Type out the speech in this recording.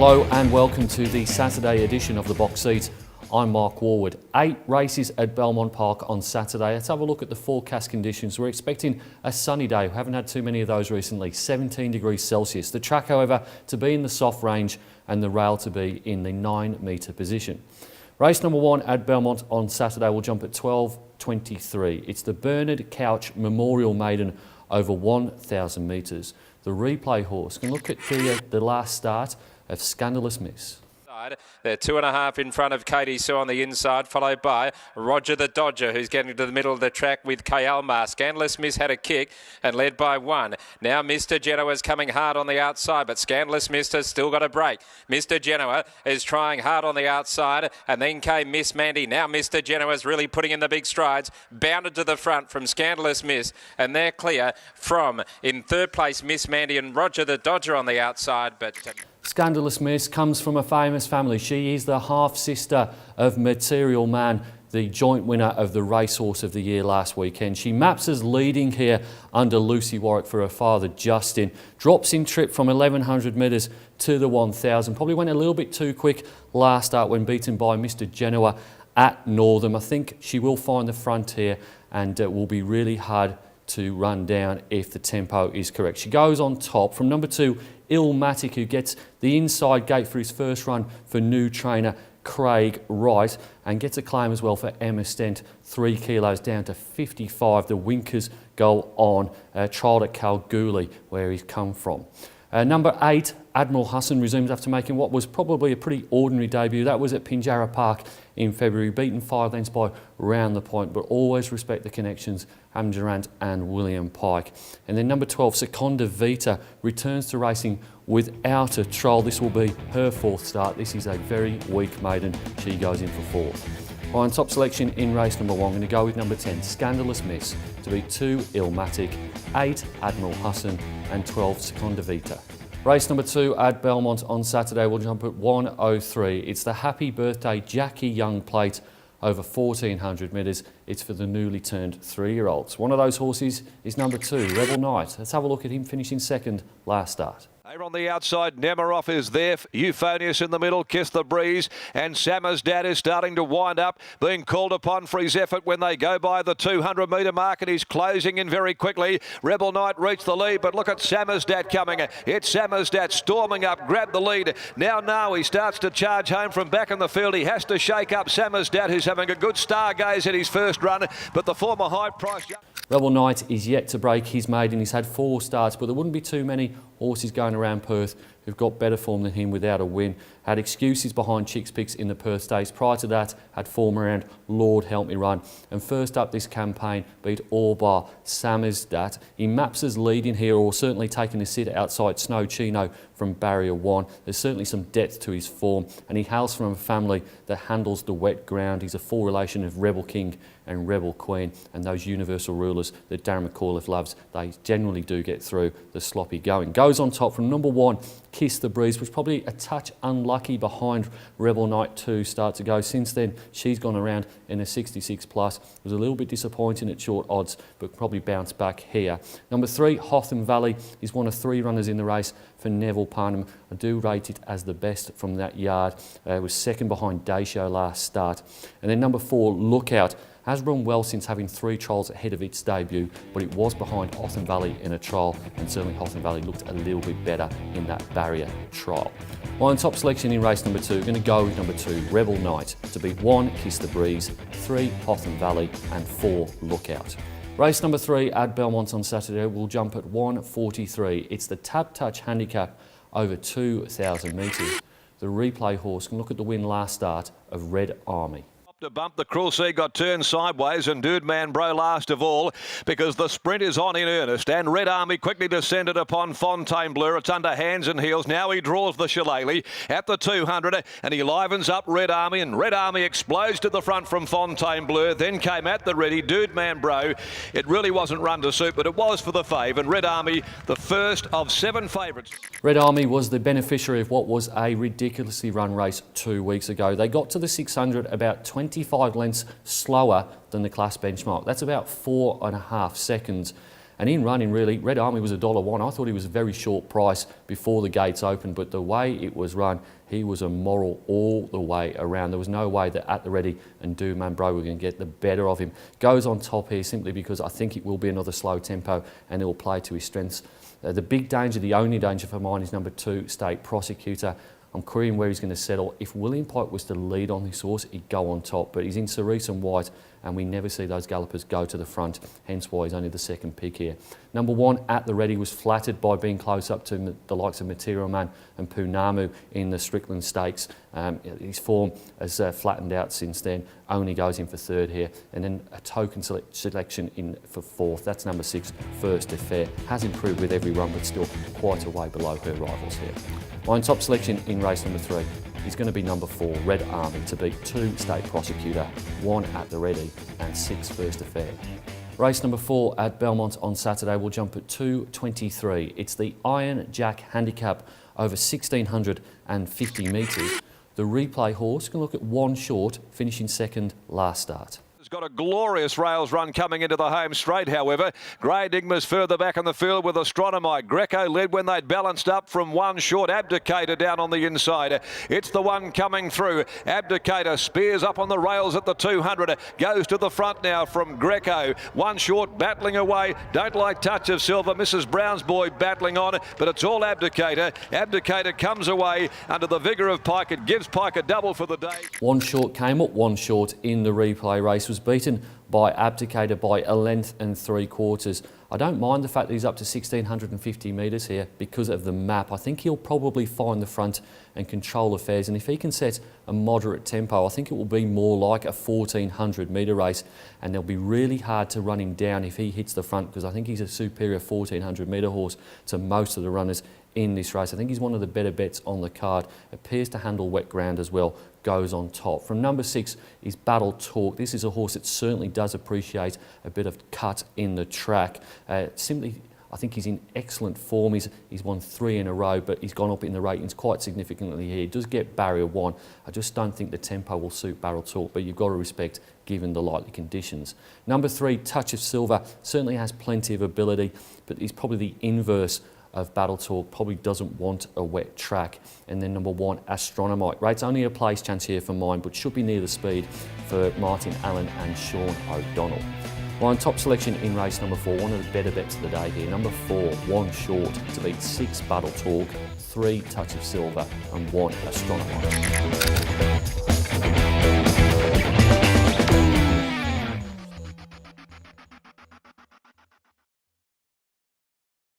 Hello and welcome to the Saturday edition of the Box Seat. I'm Mark Warwood. 8 races at Belmont Park on Saturday. Let's have a look at the forecast conditions. We're expecting a sunny day. We haven't had too many of those recently. 17 degrees Celsius. The track, however, to be in the soft range and the rail to be in the 9-metre position. Race number 1 at Belmont on Saturday will jump at 12:23. It's the Bernard Couch Memorial Maiden over 1,000 metres. The replay horse can look at the last start of Scandalous Miss. They're 2.5 in front of Katie Sue on the inside, followed by Roger the Dodger, who's getting to the middle of the track with Kayalma. Scandalous Miss had a kick and led by 1. Now Mr. Genoa's coming hard on the outside, but Scandalous Miss has still got a break. Mr. Genoa is trying hard on the outside, and then came Miss Mandy. Now Mr. Genoa's really putting in the big strides, bounded to the front from Scandalous Miss, and they're clear from, in third place, Miss Mandy and Roger the Dodger on the outside, but... Scandalous Miss comes from a famous family. She is the half-sister of Material Man, the joint winner of the Racehorse of the Year last weekend. She maps as leading here under Lucy Warwick for her father, Justin. Drops in trip from 1,100 metres to the 1,000. Probably went a little bit too quick last start when beaten by Mr. Genoa at Northam. I think she will find the front here and will be really hard to run down if the tempo is correct. She goes on top from number 2, Illmatic, who gets the inside gate for his first run for new trainer Craig Wright, and gets a claim as well for Emma Stent, 3 kilos down to 55. The Winkers go on, trialled at Kalgoorlie, where he's come from. Number 8, Admiral Hassan, resumes after making what was probably a pretty ordinary debut. That was at Pinjarra Park in February, beaten 5 lengths by Round the Point, but always respect the connections, Adam Durant and William Pike. And then number 12, Seconda Vita, returns to racing without a trial. This will be her 4th start. This is a very weak maiden. She goes in for 4th. On top selection in race number 1, I'm going to go with number 10, Scandalous Miss, to be 2, Illmatic, 8, Admiral Hassan, and 12, Seconda Vita. Race number 2 at Belmont on Saturday will jump at 1:03. It's the Happy Birthday Jackie Young Plate over 1,400 metres. It's for the newly turned 3-year-olds. One of those horses is number 2, Rebel Knight. Let's have a look at him finishing 2nd last start. Over on the outside, Nemiroff is there. Euphonious in the middle, Kiss the Breeze. And Sammer's Dad is starting to wind up, being called upon for his effort when they go by the 200-metre mark, and he's closing in very quickly. Rebel Knight reached the lead, but look at Sammer's Dad coming. It's Sammer's Dad storming up, grabbed the lead. Now he starts to charge home from back in the field. He has to shake up Sammer's Dad, who's having a good stargaze at his first run, but the former high-priced... Rebel Knight is yet to break his maiden. He's had 4 starts, but there wouldn't be too many horses going around Perth who've got better form than him without a win. Had excuses behind Chicks Picks in the Perth Stakes. Prior to that, had form around Lord Help Me Run. And first up this campaign, beat all bar Samizdat. He maps as leading here, or certainly taking a sit outside Snow Chino from barrier 1. There's certainly some depth to his form, and he hails from a family that handles the wet ground. He's a full relation of Rebel King and Rebel Queen, and those universal rulers that Darren McAuliffe loves. They generally do get through the sloppy going. Goes on top from number 1, Kiss the Breeze, was probably a touch unlucky behind Rebel Knight 2 start to go. Since then, she's gone around in a 66 plus. It was a little bit disappointing at short odds, but probably bounced back here. Number 3, Hotham Valley, is one of 3 runners in the race for Neville Parnham. I do rate it as the best from that yard. It was 2nd behind Dayshow last start. And then number 4, Lookout, has run well since having 3 trials ahead of its debut, but it was behind Hotham Valley in a trial, and certainly Hotham Valley looked a little bit better in that barrier trial. On top selection in race number 2, we're going to go with number 2, Rebel Knight, to beat 1, Kiss the Breeze, 3, Hotham Valley, and 4, Lookout. Race number 3 at Belmont on Saturday will jump at 1:43. It's the Tap Touch Handicap over 2,000 metres. The replay horse can look at the win last start of Red Army. To bump, the Cruel Sea got turned sideways, and Dude Man Bro last of all, because the sprint is on in earnest, and Red Army quickly descended upon Fontainebleau. It's under hands and heels. Now he draws the Shillelagh at the 200, and he livens up Red Army, and Red Army explodes to the front from Fontainebleau. Then came at the ready Dude Man Bro. It really wasn't run to suit, but it was for the fave, and Red Army, the first of 7 favourites. Red Army was the beneficiary of what was a ridiculously run race 2 weeks ago. They got to the 600 about 25 lengths slower than the class benchmark. That's about 4.5 seconds. And in running, really, Red Army was $1.01. I thought he was a very short price before the gates opened, but the way it was run, he was a moral all the way around. There was no way that At the Ready and Do Man Bro were going to get the better of him. Goes on top here simply because I think it will be another slow tempo and it will play to his strengths. The big danger, the only danger for mine, is number 2, State Prosecutor. I'm querying where he's going to settle. If William Pike was to lead on this horse, he'd go on top, but he's in cerise and white, and we never see those gallopers go to the front, hence why he's only the second pick here. Number 1, At the Ready, was flattered by being close up to the likes of Material Man and Punamu in the Strickland Stakes. His form has flattened out since then, only goes in for 3rd here, and then a token selection in for 4th. That's number 6, First Affair. Has improved with every run, but still quite a way below her rivals here. My top selection in race number 3 is going to be number 4, Red Army, to beat 2, State Prosecutor, 1, At the Ready, and 6, First Affair. Race number 4 at Belmont on Saturday will jump at 2:23. It's the Iron Jack Handicap over 1,650 metres. The replay horse can look at 1 short, finishing 2nd last start. Has got a glorious rails run coming into the home straight, however. Grey Enigma's further back in the field with Astronomite. Greco led when they'd balanced up from 1 short. Abdicator down on the inside. It's the one coming through. Abdicator spears up on the rails at the 200. Goes to the front now from Greco. 1 short battling away. Don't Like Touch of Silver. Mrs. Brown's Boy battling on, but it's all Abdicator. Abdicator comes away under the vigour of Pike. It gives Pike a double for the day. 1 short came up 1 short in the replay race. Was beaten by Abdicator by a length and 3/4. I don't mind the fact that he's up to 1,650 metres here because of the map. I think he'll probably find the front and control affairs, and if he can set a moderate tempo, I think it will be more like a 1,400 metre race, and they'll be really hard to run him down if he hits the front, because I think he's a superior 1,400 metre horse to most of the runners in this race. I think he's one of the better bets on the card. Appears to handle wet ground as well. Goes on top. From number 6 is Battle Talk. This is a horse that certainly does appreciate a bit of cut in the track. I think he's in excellent form. He's won 3 in a row, but he's gone up in the ratings quite significantly here. He does get barrier 1. I just don't think the tempo will suit Battle Talk, but you've got to respect given the likely conditions. Number 3, Touch of Silver, certainly has plenty of ability, but he's probably the inverse of Battle Talk, probably doesn't want a wet track. And then number 1, Astronomite. Rates only a place chance here for mine, but should be near the speed for Martin Allen and Sean O'Donnell. My top selection in race number 4, one of the better bets of the day here. Number 4, 1 short to beat 6, Battle Talk, 3, Touch of Silver, and 1, Astronomite.